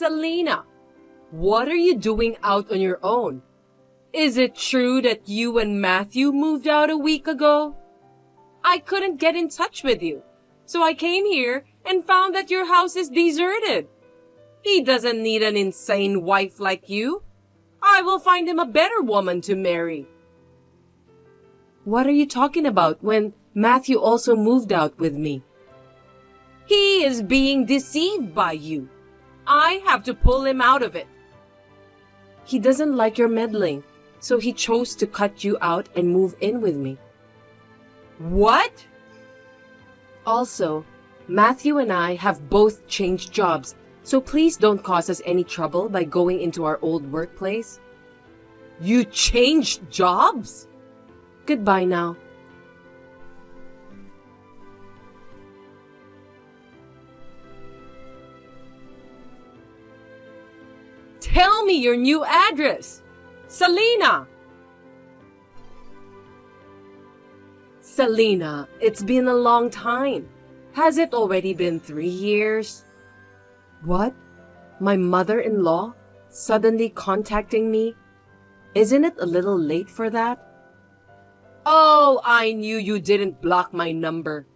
Selena, what are you doing out on your own? Is it true that you and Matthew moved out a week ago? I couldn't get in touch with you, so I came here and found that your house is deserted. He doesn't need an insane wife like you. I will find him a better woman to marry. What are you talking about when Matthew also moved out with me? He is being deceived by you. I have to pull him out of it. He doesn't like your meddling, so he chose to cut you out and move in with me. What? Also, Matthew and I have both changed jobs, so please don't cause us any trouble by going into our old workplace. You changed jobs? Goodbye now. Tell me your new address. Selena! Selena, it's been a long time. Has it already been 3 years? What? My mother-in-law suddenly contacting me? Isn't it a little late for that? Oh, I knew you didn't block my number.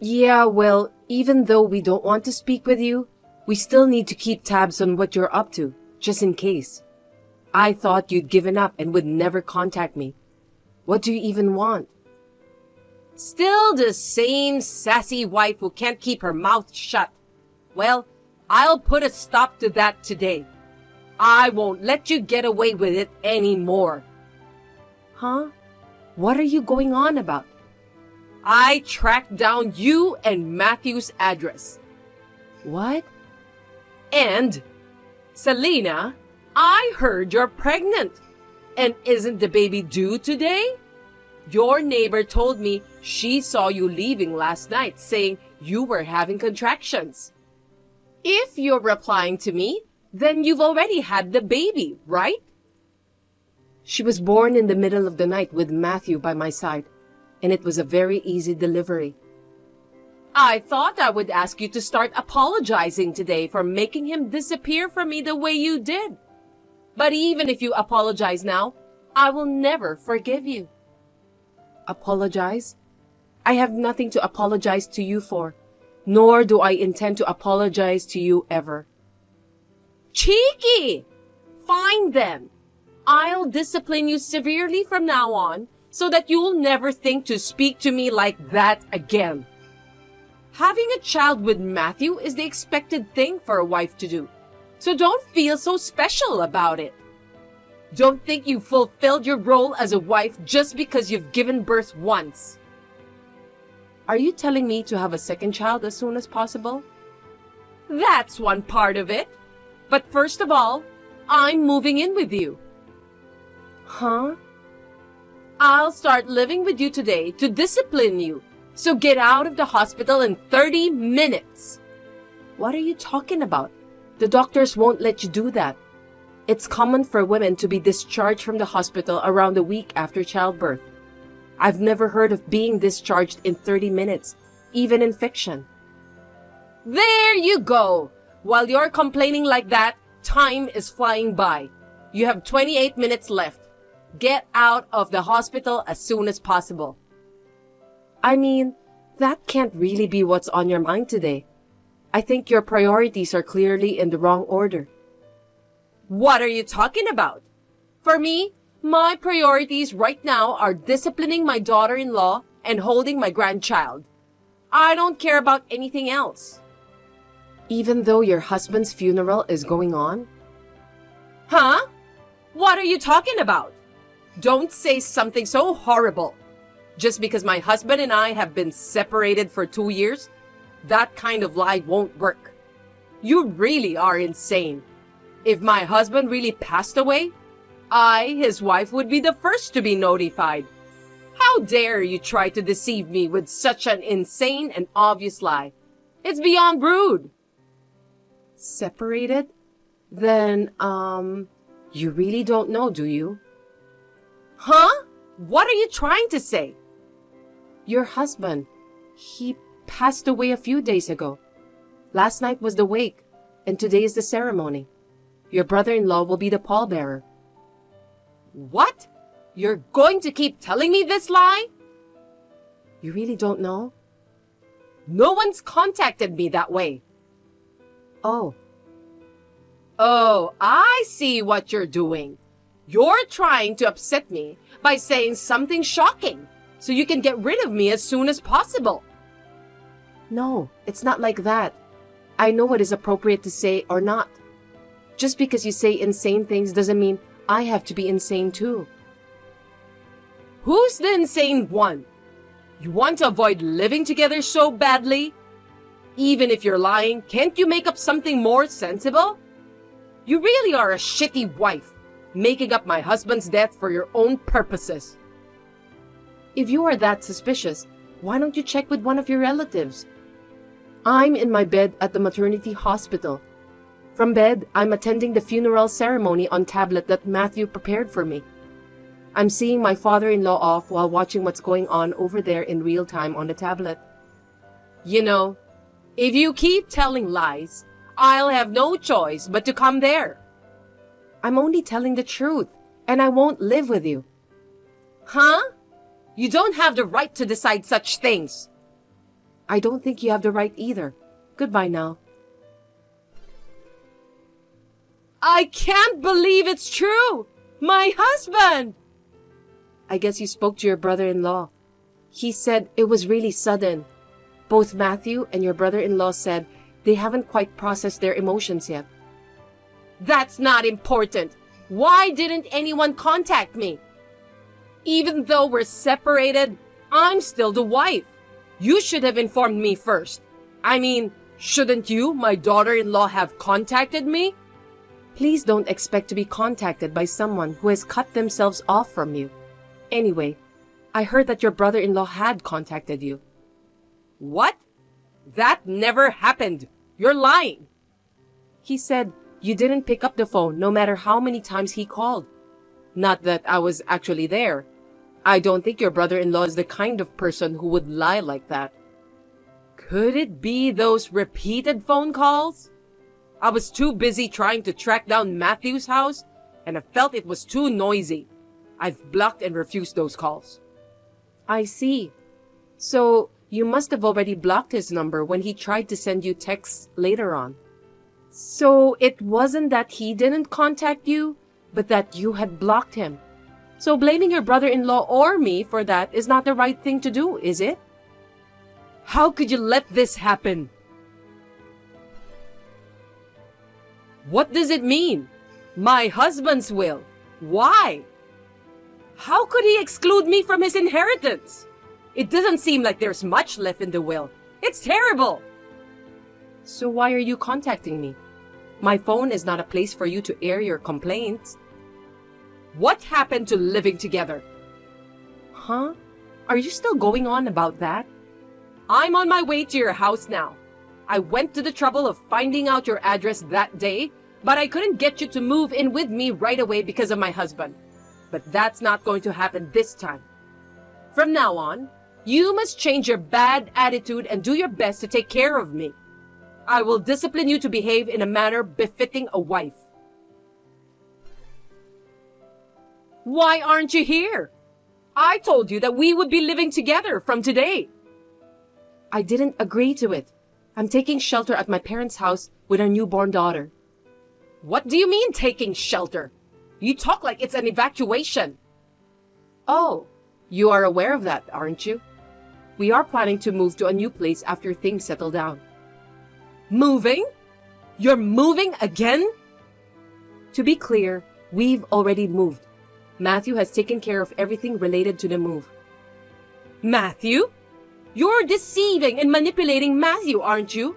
Yeah, well, even though we don't want to speak with you, we still need to keep tabs on what you're up to, just in case. I thought you'd given up and would never contact me. What do you even want? Still the same sassy wife who can't keep her mouth shut. Well, I'll put a stop to that today. I won't let you get away with it anymore. Huh? What are you going on about? I tracked down you and Matthew's address. What? And, Selena, I heard you're pregnant. And isn't the baby due today? Your neighbor told me she saw you leaving last night, saying you were having contractions. If you're replying to me, then you've already had the baby, right? She was born in the middle of the night with Matthew by my side, and it was a very easy delivery. I thought I would ask you to start apologizing today for making him disappear from me the way you did. But even if you apologize now, I will never forgive you. Apologize? I have nothing to apologize to you for, nor do I intend to apologize to you ever. Cheeky! Fine then. I'll discipline you severely from now on so that you'll never think to speak to me like that again. Having a child with Matthew is the expected thing for a wife to do, so don't feel so special about it. Don't think you've fulfilled your role as a wife just because you've given birth once. Are you telling me to have a second child as soon as possible? That's one part of it. But first of all, I'm moving in with you. Huh? I'll start living with you today to discipline you. So get out of the hospital in 30 minutes. What are you talking about? The doctors won't let you do that. It's common for women to be discharged from the hospital around a week after childbirth. I've never heard of being discharged in 30 minutes, even in fiction. There you go. While you're complaining like that, time is flying by. You have 28 minutes left. Get out of the hospital as soon as possible. I mean, that can't really be what's on your mind today. I think your priorities are clearly in the wrong order. What are you talking about? For me, my priorities right now are disciplining my daughter-in-law and holding my grandchild. I don't care about anything else. Even though your husband's funeral is going on? Huh? What are you talking about? Don't say something so horrible. Just because my husband and I have been separated for 2 years, that kind of lie won't work. You really are insane. If my husband really passed away, I, his wife, would be the first to be notified. How dare you try to deceive me with such an insane and obvious lie? It's beyond rude. Separated? Then, you really don't know, do you? Huh? What are you trying to say? Your husband, he passed away a few days ago. Last night was the wake. and today is the ceremony. Your brother-in-law will be the pallbearer. What? You're going to keep telling me this lie? You really don't know? No one's contacted me that way. Oh. Oh, I see what you're doing. You're trying to upset me by saying something shocking so you can get rid of me as soon as possible. No, it's not like that. I know what is appropriate to say or not. Just because you say insane things doesn't mean I have to be insane too. Who's the insane one? You want to avoid living together so badly? Even if you're lying, can't you make up something more sensible? You really are a shitty wife, making up my husband's death for your own purposes. If you are that suspicious, why don't you check with one of your relatives? I'm in my bed at the maternity hospital. From bed, I'm attending the funeral ceremony on tablet that Matthew prepared for me. I'm seeing my father-in-law off while watching what's going on over there in real time on the tablet. You know, if you keep telling lies, I'll have no choice but to come there. I'm only telling the truth, and I won't live with you. Huh? You don't have the right to decide such things. I don't think you have the right either. Goodbye now. I can't believe it's true! My husband! I guess you spoke to your brother-in-law. He said it was really sudden. Both Matthew and your brother-in-law said they haven't quite processed their emotions yet. That's not important. Why didn't anyone contact me? Even though we're separated, I'm still the wife. You should have informed me first. I mean, shouldn't you, my daughter-in-law, have contacted me? Please don't expect to be contacted by someone who has cut themselves off from you. Anyway, I heard that your brother-in-law had contacted you. What? That never happened. You're lying. He said you didn't pick up the phone no matter how many times he called. Not that I was actually there. I don't think your brother-in-law is the kind of person who would lie like that. Could it be those repeated phone calls? I was too busy trying to track down Matthew's house, and I felt it was too noisy. I've blocked and refused those calls. I see. So, you must have already blocked his number when he tried to send you texts later on. So, it wasn't that he didn't contact you, but that you had blocked him. So, blaming your brother-in-law or me for that is not the right thing to do, is it? How could you let this happen? What does it mean? My husband's will. Why? How could he exclude me from his inheritance? It doesn't seem like there's much left in the will. It's terrible. So why are you contacting me? My phone is not a place for you to air your complaints. What happened to living together? Huh? Are you still going on about that? I'm on my way to your house now. I went to the trouble of finding out your address that day, but I couldn't get you to move in with me right away because of my husband. But that's not going to happen this time. From now on, you must change your bad attitude and do your best to take care of me. I will discipline you to behave in a manner befitting a wife. Why aren't you here? I told you that we would be living together from today. I didn't agree to it. I'm taking shelter at my parents' house with our newborn daughter. What do you mean taking shelter? You talk like it's an evacuation. Oh, you are aware of that, aren't you? We are planning to move to a new place after things settle down. Moving? You're moving again? To be clear, we've already moved. Matthew has taken care of everything related to the move. Matthew? You're deceiving and manipulating Matthew, aren't you?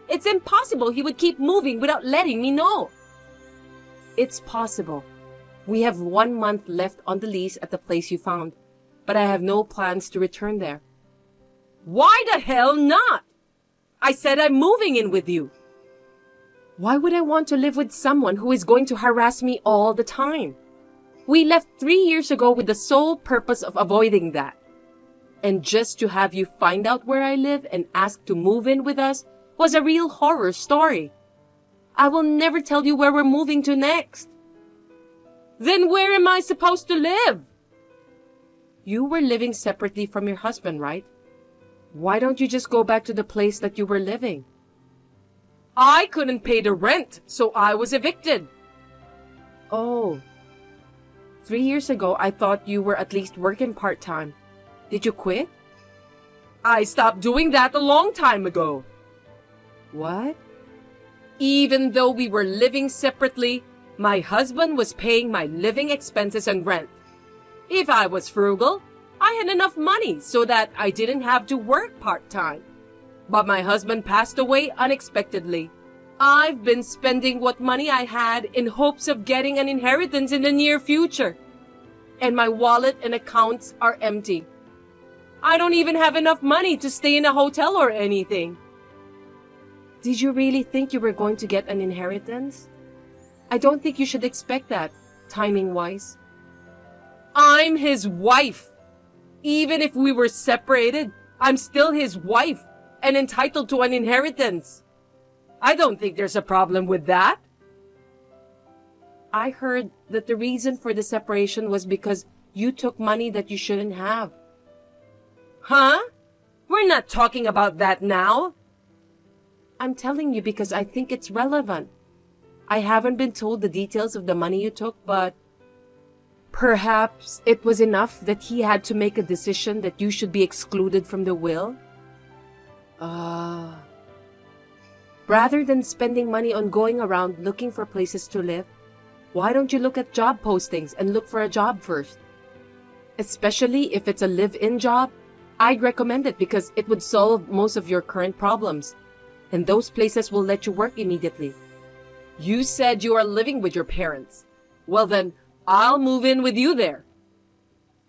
It's impossible he would keep moving without letting me know. It's possible. We have 1 month left on the lease at the place you found, but I have no plans to return there. Why the hell not? I said I'm moving in with you. Why would I want to live with someone who is going to harass me all the time? We left 3 years ago with the sole purpose of avoiding that. And just to have you find out where I live and ask to move in with us was a real horror story. I will never tell you where we're moving to next. Then where am I supposed to live? You were living separately from your husband, right? Why don't you just go back to the place that you were living? I couldn't pay the rent, so I was evicted. Oh. 3 years ago, I thought you were at least working part-time. Did you quit? I stopped doing that a long time ago. What? Even though we were living separately, my husband was paying my living expenses and rent. If I was frugal, I had enough money so that I didn't have to work part-time. But my husband passed away unexpectedly. I've been spending what money I had in hopes of getting an inheritance in the near future. And my wallet and accounts are empty. I don't even have enough money to stay in a hotel or anything. Did you really think you were going to get an inheritance? I don't think you should expect that, timing-wise. I'm his wife. Even if we were separated, I'm still his wife and entitled to an inheritance. I don't think there's a problem with that. I heard that the reason for the separation was because you took money that you shouldn't have. Huh? We're not talking about that now. I'm telling you because I think it's relevant. I haven't been told the details of the money you took, but perhaps it was enough that he had to make a decision that you should be excluded from the will? Rather than spending money on going around looking for places to live, why don't you look at job postings and look for a job first? Especially if it's a live-in job, I'd recommend it because it would solve most of your current problems. And those places will let you work immediately. You said you are living with your parents. Well then, I'll move in with you there.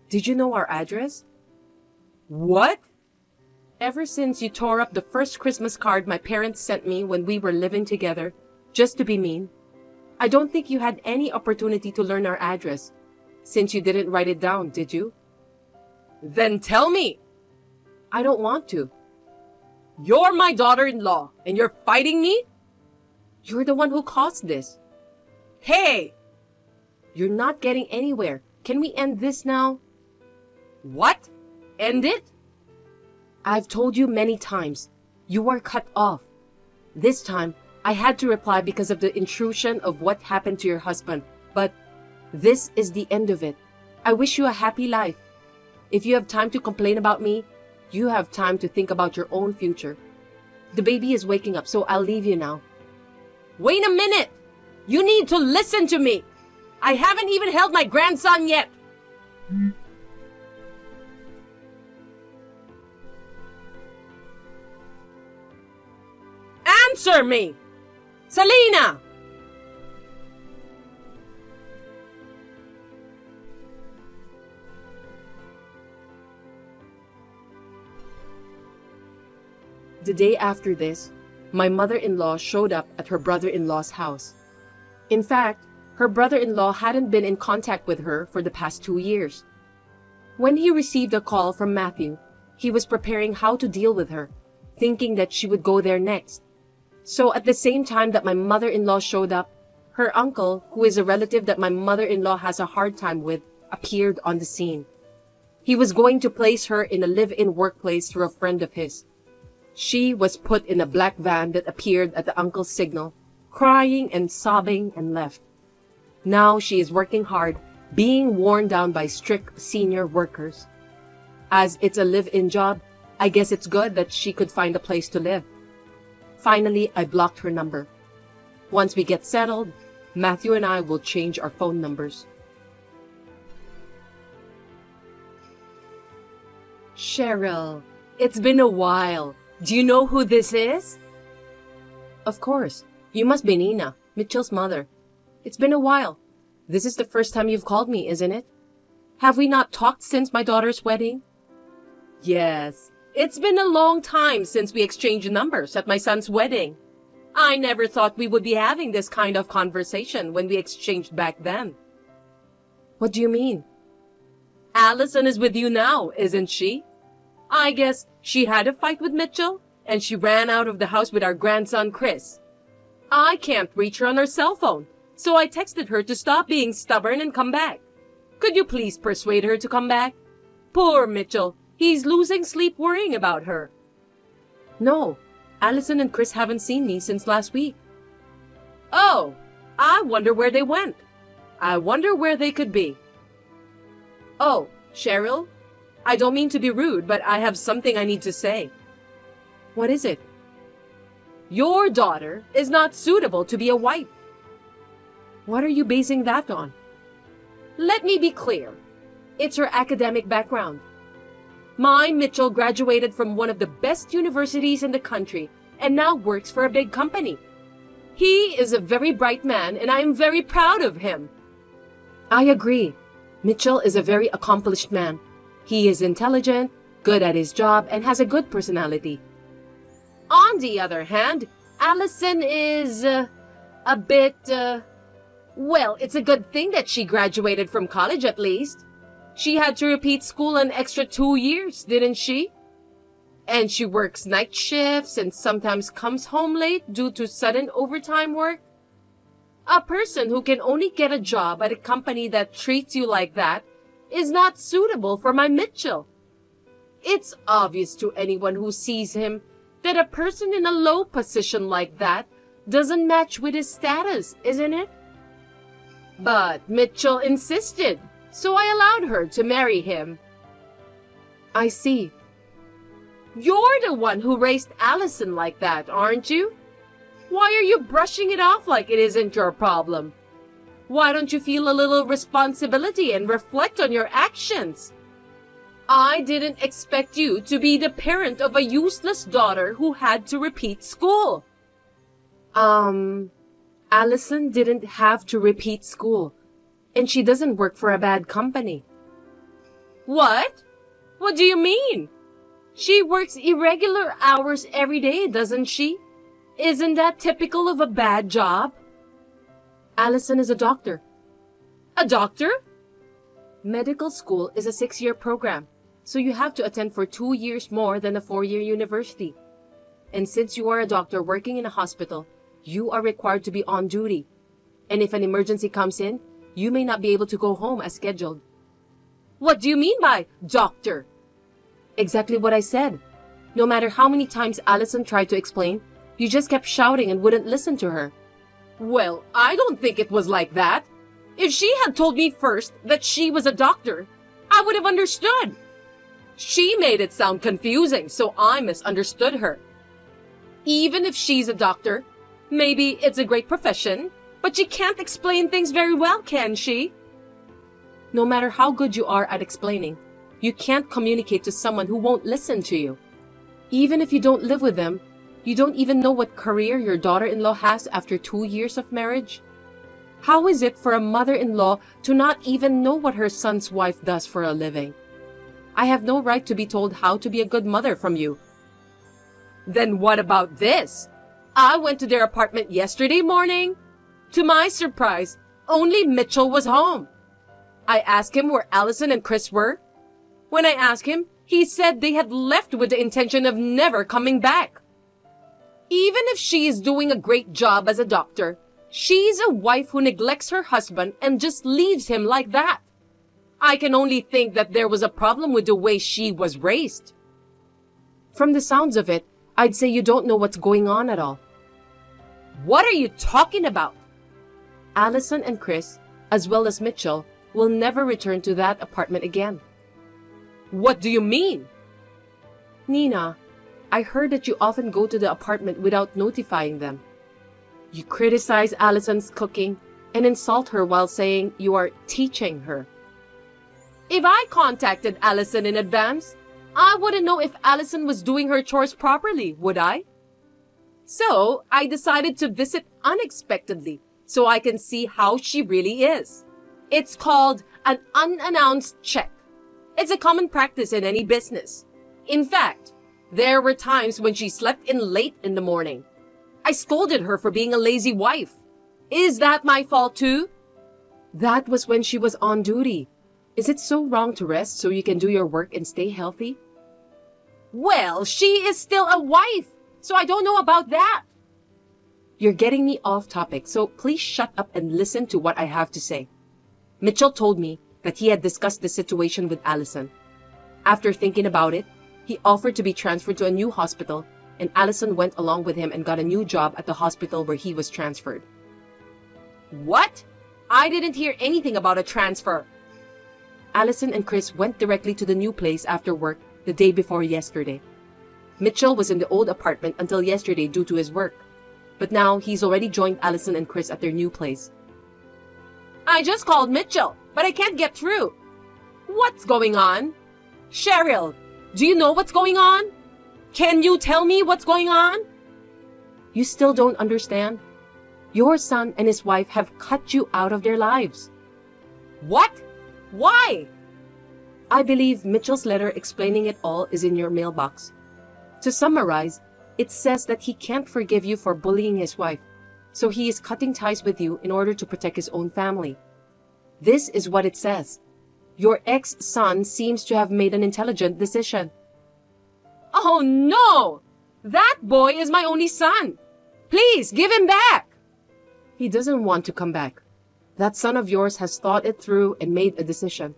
Did you know our address? What? Ever since you tore up the first Christmas card my parents sent me when we were living together, just to be mean, I don't think you had any opportunity to learn our address, since you didn't write it down, did you? Then tell me. I don't want to. You're my daughter-in-law, and you're fighting me? You're the one who caused this. Hey! You're not getting anywhere. Can we end this now? What? End it? I've told you many times. You are cut off. This time, I had to reply because of the intrusion of what happened to your husband. But this is the end of it. I wish you a happy life. If you have time to complain about me, you have time to think about your own future. The baby is waking up, so I'll leave you now. Wait a minute! You need to listen to me! I haven't even held my grandson yet! Answer me! Selena! The day after this, my mother-in-law showed up at her brother-in-law's house. In fact, her brother-in-law hadn't been in contact with her for the past 2 years. When he received a call from Matthew, he was preparing how to deal with her, thinking that she would go there next. So at the same time that my mother-in-law showed up, her uncle, who is a relative that my mother-in-law has a hard time with, appeared on the scene. He was going to place her in a live-in workplace through a friend of his. She was put in a black van that appeared at the uncle's signal, crying and sobbing, and left. Now she is working hard, being worn down by strict senior workers. As it's a live-in job, I guess it's good that she could find a place to live. Finally, I blocked her number. Once we get settled, Matthew and I will change our phone numbers. Cheryl, it's been a while. Do you know who this is? Of course. You must be Nina, Mitchell's mother. It's been a while. This is the first time you've called me, isn't it? Have we not talked since my daughter's wedding? Yes. It's been a long time since we exchanged numbers at my son's wedding. I never thought we would be having this kind of conversation when we exchanged back then. What do you mean? Allison is with you now, isn't she? I guess she had a fight with Mitchell, and she ran out of the house with our grandson, Chris. I can't reach her on her cell phone, so I texted her to stop being stubborn and come back. Could you please persuade her to come back? Poor Mitchell, he's losing sleep worrying about her. No, Allison and Chris haven't seen me since last week. Oh, I wonder where they went. I wonder where they could be. Oh, Cheryl, I don't mean to be rude, but I have something I need to say. What is it? Your daughter is not suitable to be a wife. What are you basing that on? Let me be clear. It's her academic background. My Mitchell graduated from one of the best universities in the country and now works for a big company. He is a very bright man and I am very proud of him. I agree. Mitchell is a very accomplished man. He is intelligent, good at his job, and has a good personality. On the other hand, Allison is a bit, well, it's a good thing that she graduated from college at least. She had to repeat school an extra 2 years, didn't she? And she works night shifts and sometimes comes home late due to sudden overtime work. A person who can only get a job at a company that treats you like that is not suitable for my Mitchell. It's obvious to anyone who sees him that a person in a low position like that doesn't match with his status, isn't it? But Mitchell insisted, so I allowed her to marry him. I see. You're the one who raised Allison like that, aren't you? Why are you brushing it off like it isn't your problem? Why don't you feel a little responsibility and reflect on your actions? I didn't expect you to be the parent of a useless daughter who had to repeat school. Allison didn't have to repeat school, and she doesn't work for a bad company. What? What do you mean? She works irregular hours every day, doesn't she? Isn't that typical of a bad job? Allison is a doctor. A doctor? Medical school is a 6-year program, so you have to attend for 2 years more than a 4-year university. And since you are a doctor working in a hospital, you are required to be on duty. And if an emergency comes in, you may not be able to go home as scheduled. What do you mean by doctor? Exactly what I said. No matter how many times Allison tried to explain, you just kept shouting and wouldn't listen to her. Well, I don't think it was like that. If she had told me first that she was a doctor, I would have understood. She made it sound confusing, so I misunderstood her. Even if she's a doctor, maybe it's a great profession, but she can't explain things very well, can she? No matter how good you are at explaining, you can't communicate to someone who won't listen to you. Even if you don't live with them, you don't even know what career your daughter-in-law has after 2 years of marriage? How is it for a mother-in-law to not even know what her son's wife does for a living? I have no right to be told how to be a good mother from you. Then what about this? I went to their apartment yesterday morning. To my surprise, only Mitchell was home. I asked him where Allison and Chris were. When I asked him, he said they had left with the intention of never coming back. Even if she is doing a great job as a doctor, she's a wife who neglects her husband and just leaves him like that. I can only think that there was a problem with the way she was raised. From the sounds of it, I'd say you don't know what's going on at all. What are you talking about? Allison and Chris, as well as Mitchell, will never return to that apartment again. What do you mean? Nina, I heard that you often go to the apartment without notifying them. You criticize Allison's cooking and insult her while saying you are teaching her. If I contacted Allison in advance, I wouldn't know if Allison was doing her chores properly, would I? So I decided to visit unexpectedly so I can see how she really is. It's called an unannounced check. It's a common practice in any business. In fact, there were times when she slept in late in the morning. I scolded her for being a lazy wife. Is that my fault too? That was when she was on duty. Is it so wrong to rest so you can do your work and stay healthy? Well, she is still a wife, so I don't know about that. You're getting me off topic, so please shut up and listen to what I have to say. Mitchell told me that he had discussed the situation with Allison. After thinking about it, he offered to be transferred to a new hospital, and Allison went along with him and got a new job at the hospital where he was transferred. What? I didn't hear anything about a transfer. Allison and Chris went directly to the new place after work the day before yesterday. Mitchell was in the old apartment until yesterday due to his work, but now he's already joined Allison and Chris at their new place. I just called Mitchell, but I can't get through. What's going on? Cheryl, do you know what's going on? Can you tell me what's going on? You still don't understand? Your son and his wife have cut you out of their lives. What? Why? I believe Mitchell's letter explaining it all is in your mailbox. To summarize, it says that he can't forgive you for bullying his wife, so he is cutting ties with you in order to protect his own family. This is what it says. Your ex-son seems to have made an intelligent decision. Oh no! That boy is my only son. Please, give him back. He doesn't want to come back. That son of yours has thought it through and made a decision.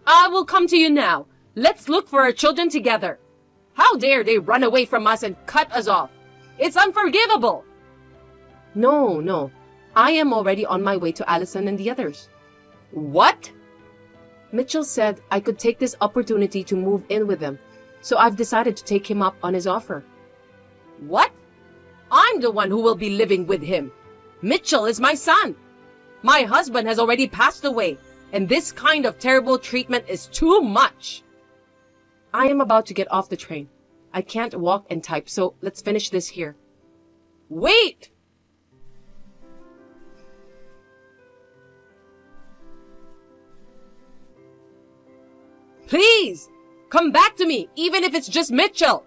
I will come to you now. Let's look for our children together. How dare they run away from us and cut us off? It's unforgivable. No. I am already on my way to Allison and the others. What? Mitchell said I could take this opportunity to move in with them, so I've decided to take him up on his offer. What? I'm the one who will be living with him. Mitchell is my son. My husband has already passed away, and this kind of terrible treatment is too much. I am about to get off the train. I can't walk and type, so let's finish this here. Wait! Please! Come back to me, even if it's just Mitchell!